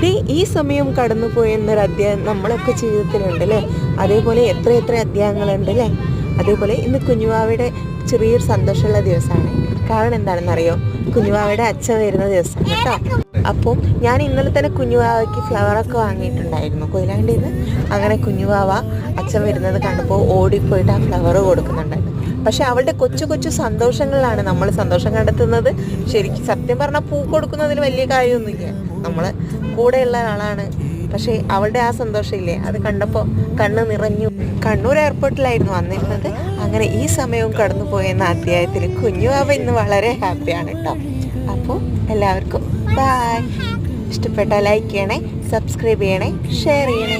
ഈ സമയം കടന്നുപോയി എന്നൊരു അധ്യായം നമ്മളൊക്കെ ജീവിതത്തിലുണ്ട് അല്ലേ. അതേപോലെ എത്ര അധ്യായങ്ങളുണ്ട് അല്ലേ. അതേപോലെ ഇന്ന് കുഞ്ഞുവാവയുടെ ചെറിയൊരു സന്തോഷമുള്ള ദിവസമാണ്. കാരണം എന്താണെന്നറിയോ, കുഞ്ഞുവാവയുടെ അച്ഛൻ വരുന്ന ദിവസമാണ് കേട്ടോ. അപ്പം ഞാൻ ഇന്നലെ തന്നെ കുഞ്ഞുവാവയ്ക്ക് ഫ്ലവറൊക്കെ വാങ്ങിയിട്ടുണ്ടായിരുന്നു കൊയിലാണ്ടിയിൽ നിന്ന്. അങ്ങനെ കുഞ്ഞുവാവ അച്ഛൻ വരുന്നത് കണ്ടപ്പോൾ ഓടിപ്പോയിട്ട് ആ ഫ്ലവർ കൊടുക്കുന്നുണ്ടായിരുന്നു. പക്ഷെ അവളുടെ കൊച്ചു സന്തോഷങ്ങളിലാണ് നമ്മൾ സന്തോഷം കണ്ടെത്തുന്നത്. ശരിക്കും സത്യം പറഞ്ഞാൽ പൂ കൊടുക്കുന്നതിൽ വലിയ കാര്യമൊന്നുമില്ല, നമ്മൾ കൂടെയുള്ള ആളാണ്. പക്ഷേ അവളുടെ ആ സന്തോഷമില്ലേ, അത് കണ്ടപ്പോൾ കണ്ണ് നിറഞ്ഞു. കണ്ണൂർ എയർപോർട്ടിലായിരുന്നു വന്നിരുന്നത്. അങ്ങനെ ഈ സമയവും കടന്നു പോയെന്ന അധ്യായത്തിൽ കുഞ്ഞുവാവ ഇന്ന് വളരെ ഹാപ്പിയാണ് കേട്ടോ. അപ്പോൾ എല്ലാവർക്കും ബൈ. ഇഷ്ടപ്പെട്ടാൽ ലൈക്ക് ചെയ്യണേ, സബ്സ്ക്രൈബ് ചെയ്യണേ, ഷെയർ ചെയ്യണേ.